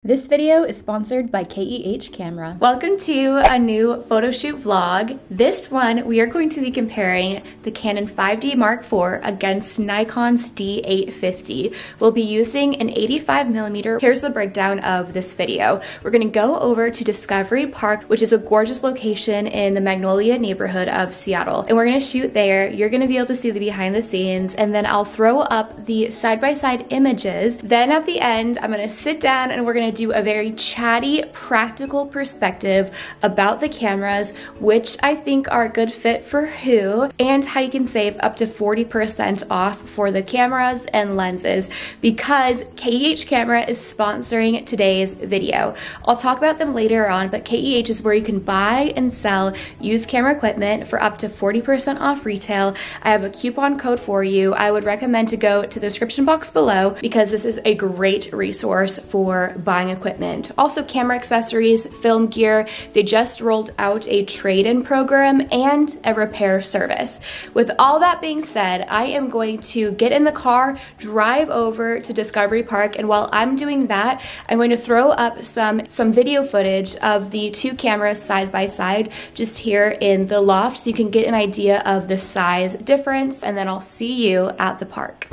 This video is sponsored by KEH Camera. Welcome to a new photo shoot vlog. This one, we are going to be comparing the Canon 5D Mark IV against Nikon's D850. We'll be using an 85mm. Here's the breakdown of this video. We're gonna go over to Discovery Park, which is a gorgeous location in the Magnolia neighborhood of Seattle. And we're gonna shoot there. You're gonna be able to see the behind the scenes, and then I'll throw up the side-by-side images. Then at the end, I'm gonna sit down and we're gonna do a very chatty, practical perspective about the cameras, which I think are a good fit for who, and how you can save up to 40% off for the cameras and lenses because KEH Camera is sponsoring today's video. I'll talk about them later on, but KEH is where you can buy and sell used camera equipment for up to 40% off retail. I have a coupon code for you. I would recommend to go to the description box below because this is a great resource for buying equipment. Also camera accessories, film gear. They just rolled out a trade-in program and a repair service. With all that being said, I am going to get in the car, drive over to Discovery Park, and while I'm doing that, I'm going to throw up some video footage of the two cameras side by side just here in the loft so you can get an idea of the size difference, and then I'll see you at the park.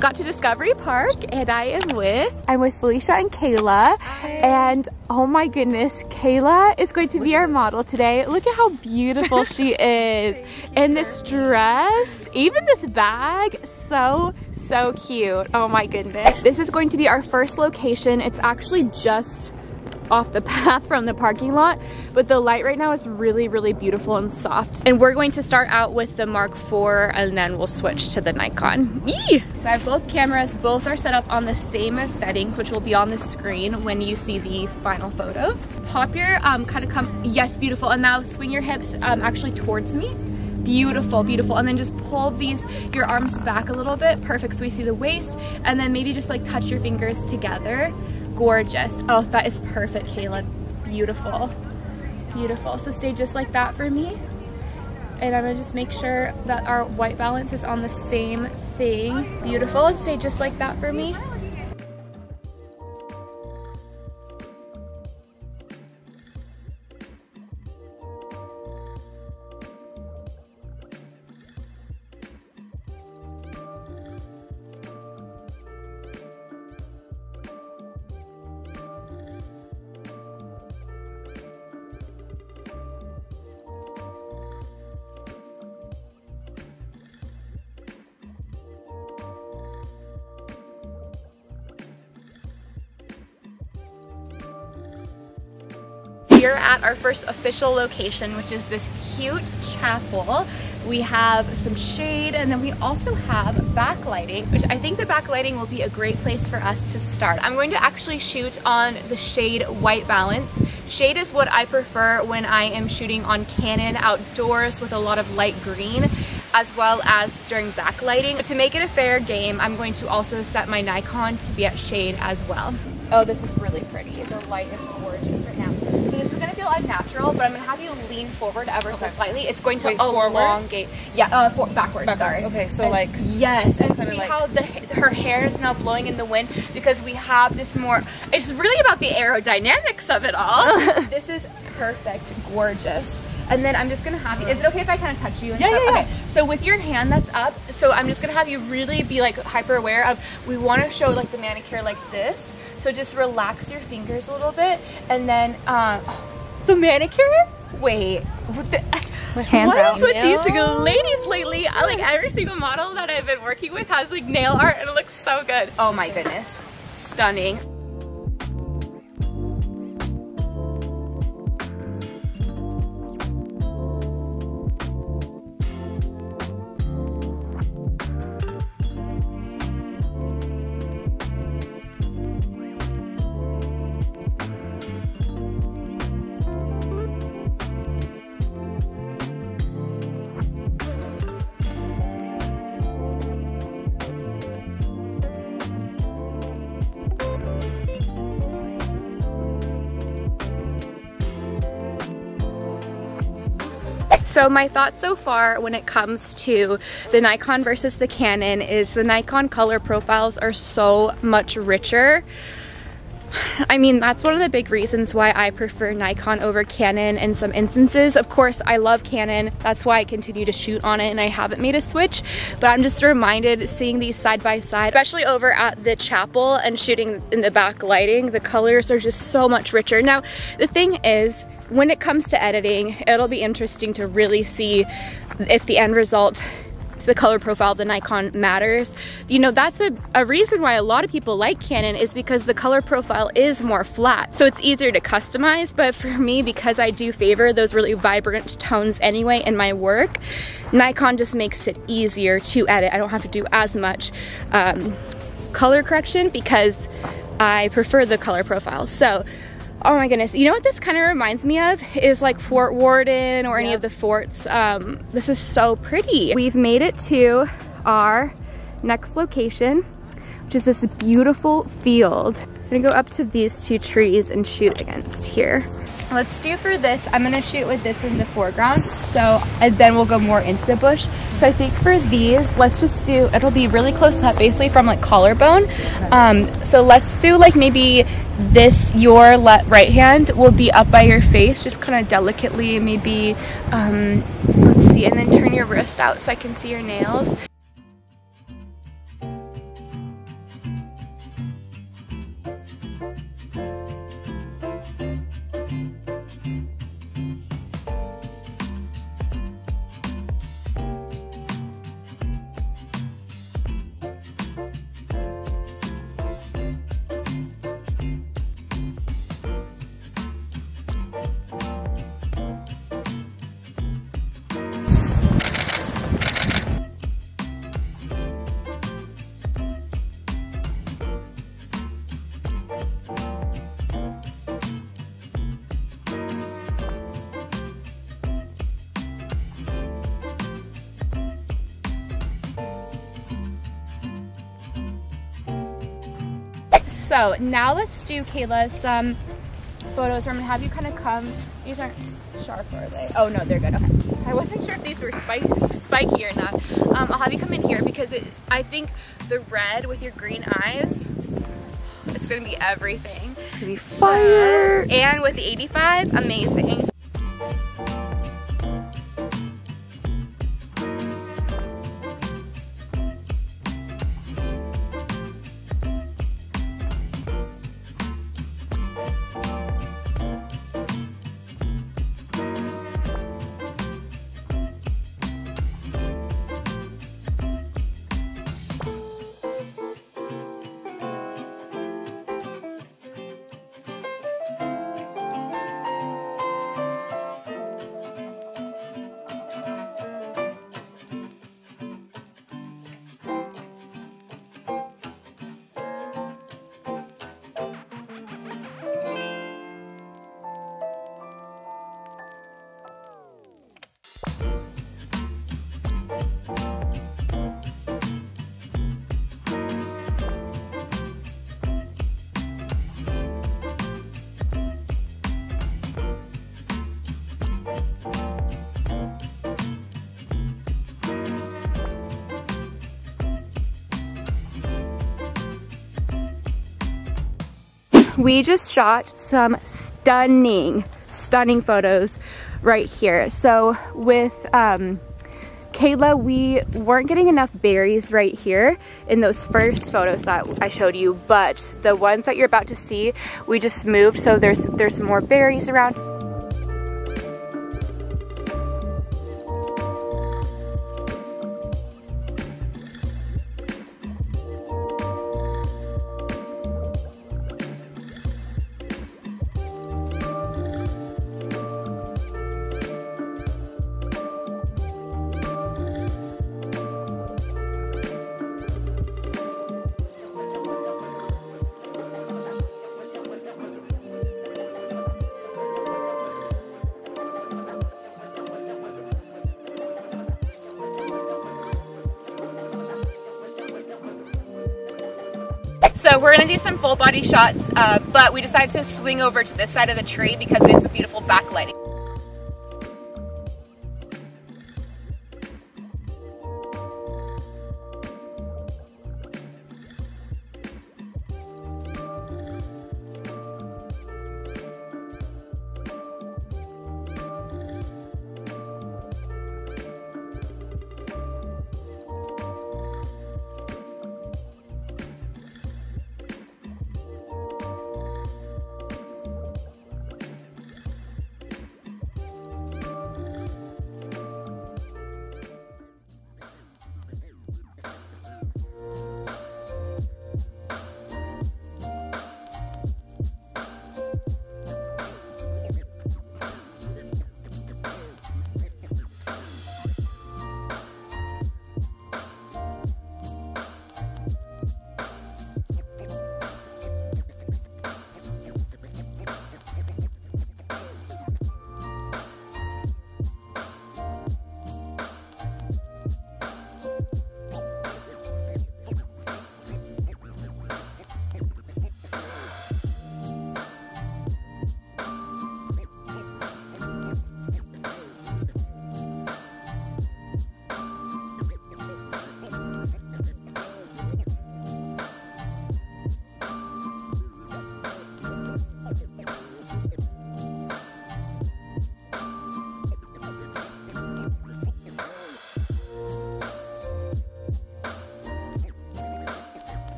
Got to Discovery Park and I'm with Felicia and Kayla. Hi. And oh my goodness, Kayla is going to be our model today. Look at how beautiful she is in this dress, even this bag, so cute. Oh my goodness. This is going to be our first location. It's actually just off the path from the parking lot, but the light right now is really beautiful and soft. And we're going to start out with the Mark IV and then we'll switch to the Nikon. Eee! So I have both cameras, both are set up on the same settings, which will be on the screen when you see the final photos. Pop your yes, beautiful. And now swing your hips actually towards me. Beautiful, and then just pull your arms back a little bit. Perfect, so we see the waist, and then maybe just like touch your fingers together. Gorgeous. Oh, that is perfect, Kayla. Beautiful. So stay just like that for me. And I'm gonna just make sure that our white balance is on the same thing. Beautiful, and stay just like that for me. We're at our first official location, which is this cute chapel. We have some shade, and then we also have backlighting, which I think the backlighting will be a great place for us to start. I'm going to actually shoot on the shade white balance. Shade is what I prefer when I am shooting on Canon outdoors with a lot of light green, as well as during backlighting. To make it a fair game, I'm going to also set my Nikon to be at shade as well. Oh, this is really pretty. The light is gorgeous right now. So this is gonna feel unnatural, but I'm gonna have you lean forward ever so slightly. It's going to elongate. Yeah, backwards, sorry. Okay, so and, like... Yes, and see like, how her hair is now blowing in the wind because we have this more... It's really about the aerodynamics of it all. This is perfect, gorgeous. And then I'm just gonna have you, is it okay if I kind of touch you? And stuff? Okay, so with your hand that's up, so I'm just gonna have you really be like hyper aware of, we wanna show like the manicure like this. So just relax your fingers a little bit, and then the manicure? Wait, what is with these ladies lately? I like every single model that I've been working with has like nail art, and it looks so good. Oh my goodness, stunning. So my thoughts so far when it comes to the Nikon versus the Canon is the Nikon color profiles are so much richer. I mean, that's one of the big reasons why I prefer Nikon over Canon in some instances. Of course, I love Canon. That's why I continue to shoot on it and I haven't made a switch. But I'm just reminded seeing these side by side, especially over at the chapel and shooting in the back lighting, the colors are just so much richer. Now, the thing is, when it comes to editing, it'll be interesting to really see if the end result, the color profile of the Nikon matters. You know, that's a reason why a lot of people like Canon is because the color profile is more flat. So it's easier to customize, but for me, because I do favor those really vibrant tones anyway in my work, Nikon just makes it easier to edit. I don't have to do as much color correction because I prefer the color profile. So, oh my goodness, you know what this kind of reminds me of is like Fort Worden or any of the forts. This is so pretty. We've made it to our next location, which is this beautiful field. I'm gonna go up to these two trees and shoot against here. Let's do for this, I'm gonna shoot with this in the foreground, and then we'll go more into the bush. So I think for these, let's just do, it'll be really close up, basically from like collarbone. So let's do like maybe this, your right hand will be up by your face, just kind of delicately, maybe, let's see, and then turn your wrist out so I can see your nails. So now let's do, Kayla, some photos. I'm gonna have you kind of come. These aren't sharp, are they? Oh no, they're good. Okay. I wasn't sure if these were spiky or not. I'll have you come in here because I think the red with your green eyes, it's gonna be everything. It's gonna be fire. So, and with the 85, amazing. We just shot some stunning photos right here. So with Kayla, we weren't getting enough berries right here in those first photos that I showed you, but the ones that you're about to see, we just moved, so there's more berries around. So we're gonna do some full body shots, but we decided to swing over to this side of the tree because we have some beautiful backlighting.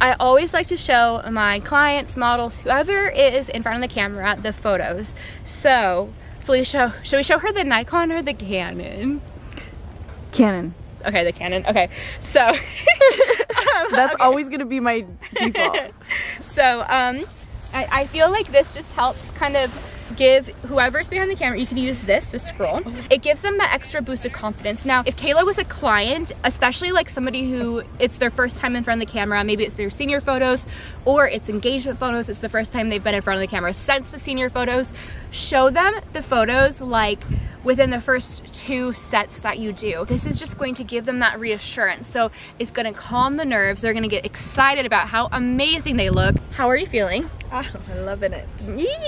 I always like to show my clients, models, whoever is in front of the camera, the photos. So, Felicia, should we show her the Nikon or the Canon? Canon. Okay, the Canon. Okay, so that's always gonna be my default. So, I feel like this just helps kind of give whoever's behind the camera, you can use this to scroll. It gives them that extra boost of confidence. Now, if Kayla was a client, especially like somebody who it's their first time in front of the camera, maybe it's their senior photos or it's engagement photos, it's the first time they've been in front of the camera since the senior photos, show them the photos like within the first 2 sets that you do. This is just going to give them that reassurance. So it's gonna calm the nerves. They're gonna get excited about how amazing they look. How are you feeling? Oh, I'm loving it.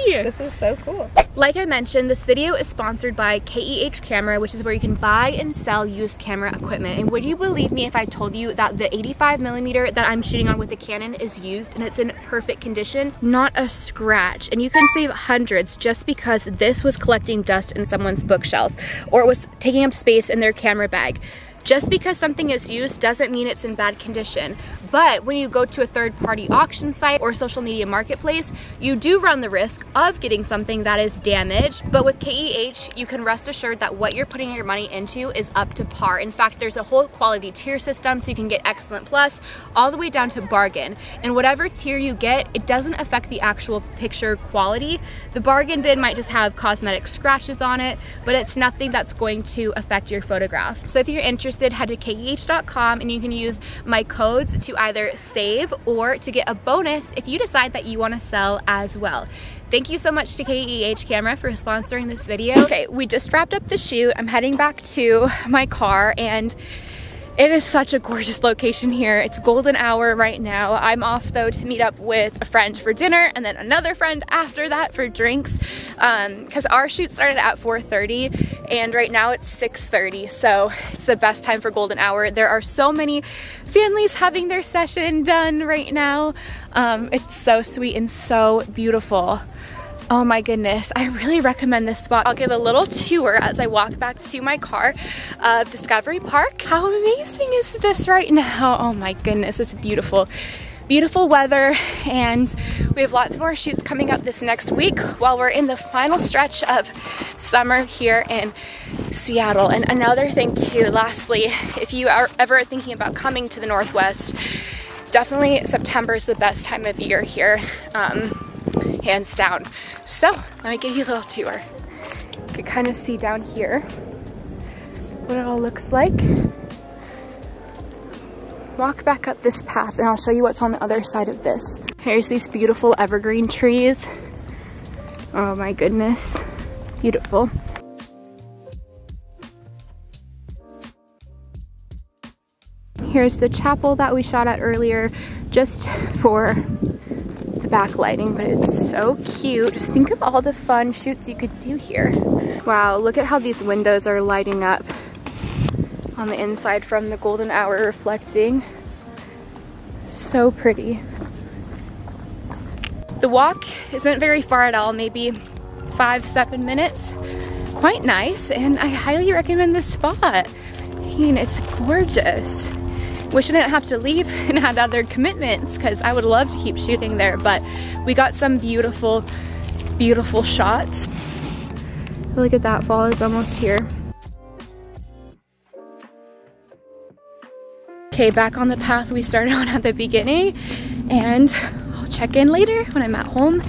Yeah. This is so cool. Like I mentioned, this video is sponsored by KEH Camera, which is where you can buy and sell used camera equipment. And would you believe me if I told you that the 85mm that I'm shooting on with the Canon is used and it's in perfect condition? Not a scratch. And you can save hundreds just because this was collecting dust in someone's bookshelf or it was taking up space in their camera bag. Just because something is used doesn't mean it's in bad condition. But when you go to a third-party auction site or social media marketplace, you do run the risk of getting something that is damaged. But with KEH, you can rest assured that what you're putting your money into is up to par. In fact, there's a whole quality tier system, so you can get Excellent Plus all the way down to Bargain. And whatever tier you get, it doesn't affect the actual picture quality. The Bargain bin might just have cosmetic scratches on it, but it's nothing that's going to affect your photograph. So if you're interested, head to keh.com and you can use my codes to either save or to get a bonus if you decide that you want to sell as well. Thank you so much to KEH Camera for sponsoring this video. Okay, we just wrapped up the shoot. I'm heading back to my car and it is such a gorgeous location here. It's golden hour right now. I'm off though to meet up with a friend for dinner and then another friend after that for drinks because our shoot started at 4:30 and right now it's 6:30, so it's the best time for golden hour. There are so many families having their session done right now. It's so sweet and so beautiful. Oh my goodness, I really recommend this spot. I'll give a little tour as I walk back to my car of Discovery Park. How amazing is this right now? Oh my goodness, it's beautiful. Beautiful weather, and we have lots more shoots coming up this next week while we're in the final stretch of summer here in Seattle. And another thing too, lastly, if you are ever thinking about coming to the Northwest, definitely September is the best time of year here. Hands down. So let me give you a little tour. You can kind of see down here what it all looks like. Walk back up this path and I'll show you what's on the other side of this. Here's these beautiful evergreen trees. Oh my goodness, beautiful. Here's the chapel that we shot at earlier just for the backlighting, but it's so cute. Just think of all the fun shoots you could do here. Wow, look at how these windows are lighting up on the inside from the golden hour reflecting. So pretty. The walk isn't very far at all, maybe 5-7 minutes. Quite nice, and I highly recommend this spot. I mean, it's gorgeous. Wish I didn't have to leave and had other commitments because I would love to keep shooting there, but we got some beautiful, beautiful shots. Look at that, fall is almost here. Okay, back on the path we started on at the beginning, and I'll check in later when I'm at home.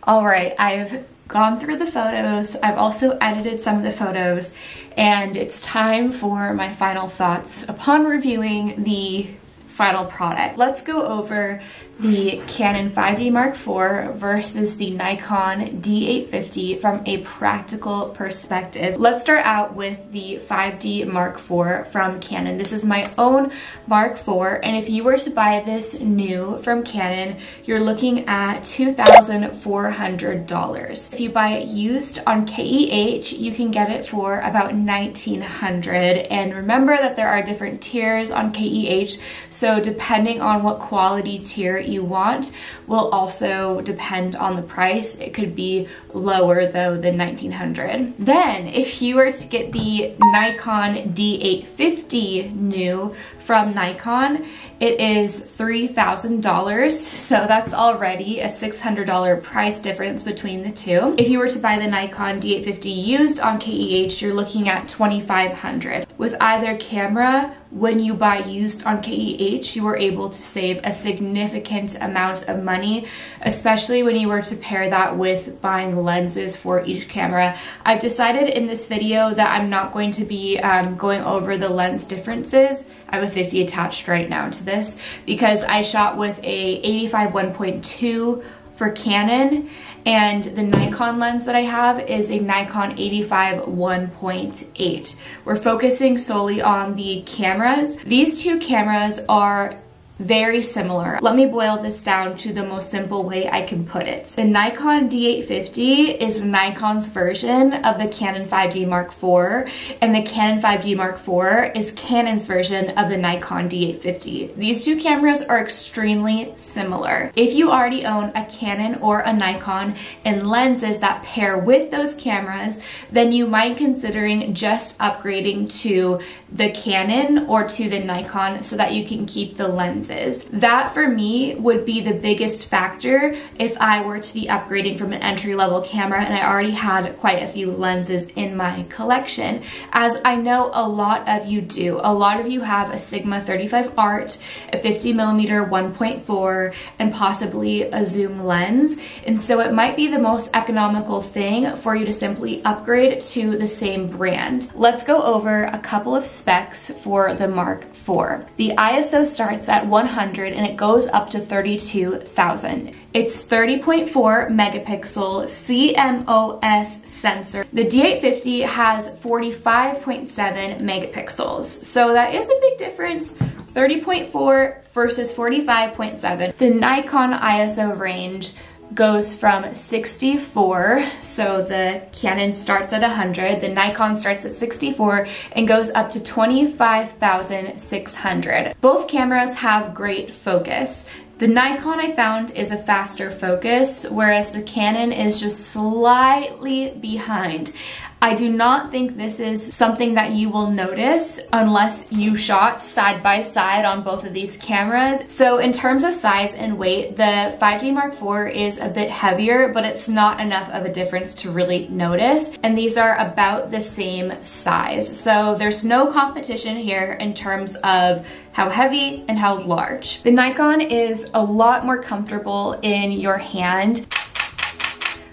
All right, I've gone through the photos. I've also edited some of the photos, and it's time for my final thoughts upon reviewing the final product. Let's go over the Canon 5D Mark IV versus the Nikon D850 from a practical perspective. Let's start out with the 5D Mark IV from Canon. This is my own Mark IV, and if you were to buy this new from Canon, you're looking at $2,400. If you buy it used on KEH, you can get it for about $1,900. And remember that there are different tiers on KEH, so depending on what quality tier you want will also depend on the price. It could be lower though than $1,900. Then if you were to get the Nikon D850 new from Nikon, it is $3,000, so that's already a $600 price difference between the two. If you were to buy the Nikon D850 used on KEH, you're looking at $2,500. With either camera, when you buy used on KEH, you are able to save a significant amount of money, especially when you were to pair that with buying lenses for each camera. I've decided in this video that I'm not going to be going over the lens differences. I have a 50 attached right now to this because I shot with a 85 1.2 for Canon, and the Nikon lens that I have is a Nikon 85 1.8. We're focusing solely on the cameras. These two cameras are very similar. Let me boil this down to the most simple way I can put it. The Nikon D850 is Nikon's version of the Canon 5D Mark IV, and the Canon 5D Mark IV is Canon's version of the Nikon D850. These two cameras are extremely similar. If you already own a Canon or a Nikon and lenses that pair with those cameras, then you might considering just upgrading to the Canon or to the Nikon so that you can keep the lenses. That for me would be the biggest factor if I were to be upgrading from an entry-level camera and I already had quite a few lenses in my collection, as I know a lot of you do. A lot of you have a Sigma 35 Art, a 50mm 1.4, and possibly a zoom lens, and so it might be the most economical thing for you to simply upgrade to the same brand. Let's go over a couple of specs for the Mark IV. The ISO starts at 100 and it goes up to 32,000. It's 30.4 megapixel CMOS sensor. The D850 has 45.7 megapixels. So that is a big difference. 30.4 versus 45.7. The Nikon ISO range goes from 64, so the Canon starts at 100, the Nikon starts at 64 and goes up to 25,600. Both cameras have great focus. The Nikon I found is a faster focus, whereas the Canon is just slightly behind. I do not think this is something that you will notice unless you shot side by side on both of these cameras. So in terms of size and weight, the 5D Mark IV is a bit heavier, but it's not enough of a difference to really notice. And these are about the same size. So there's no competition here in terms of how heavy and how large. The Nikon is a lot more comfortable in your hand.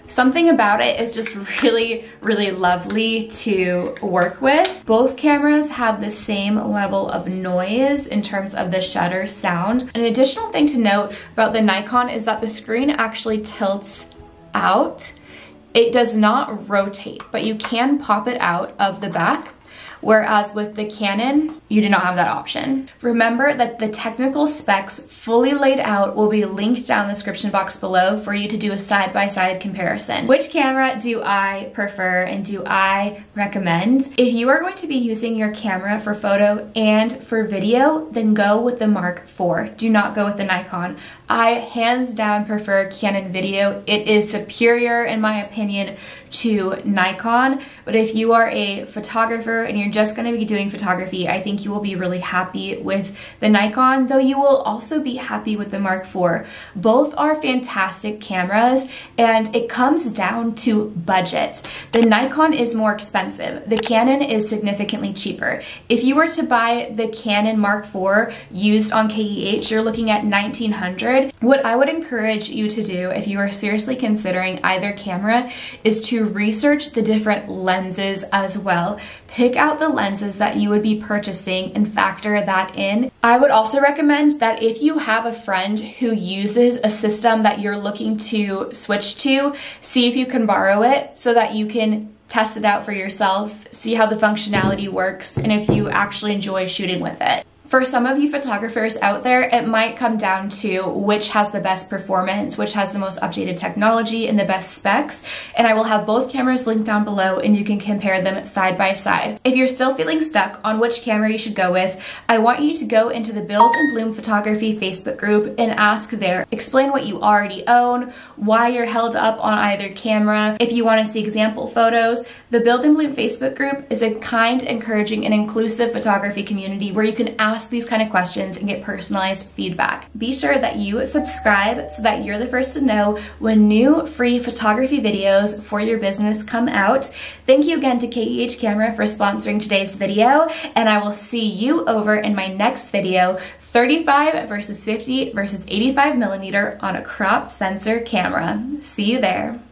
Something about it is just really, really lovely to work with. Both cameras have the same level of noise in terms of the shutter sound. An additional thing to note about the Nikon is that the screen actually tilts out. It does not rotate, but you can pop it out of the back. Whereas with the Canon, you do not have that option. Remember that the technical specs fully laid out will be linked down in the description box below for you to do a side-by-side comparison. Which camera do I prefer and do I recommend? If you are going to be using your camera for photo and for video, then go with the Mark IV. Do not go with the Nikon. I hands down prefer Canon video. It is superior in my opinion to Nikon, but if you are a photographer and you're just going to be doing photography, I think you will be really happy with the Nikon, though you will also be happy with the Mark IV. Both are fantastic cameras, and it comes down to budget. The Nikon is more expensive. The Canon is significantly cheaper. If you were to buy the Canon Mark IV used on KEH, you're looking at $1,900. What I would encourage you to do if you are seriously considering either camera is to research the different lenses as well. Pick out the lenses that you would be purchasing and factor that in. I would also recommend that if you have a friend who uses a system that you're looking to switch to, see if you can borrow it so that you can test it out for yourself, see how the functionality works, and if you actually enjoy shooting with it. For some of you photographers out there, it might come down to which has the best performance, which has the most updated technology and the best specs, and I will have both cameras linked down below and you can compare them side by side. If you're still feeling stuck on which camera you should go with, I want you to go into the Build and Bloom Photography Facebook group and ask there. Explain what you already own, why you're held up on either camera, if you want to see example photos. The Build and Bloom Facebook group is a kind, encouraging, and inclusive photography community where you can ask ask these kind of questions and get personalized feedback. Be sure that you subscribe so that you're the first to know when new free photography videos for your business come out. Thank you again to KEH Camera for sponsoring today's video, and I will see you over in my next video, 35 versus 50 versus 85mm on a cropped sensor camera. See you there.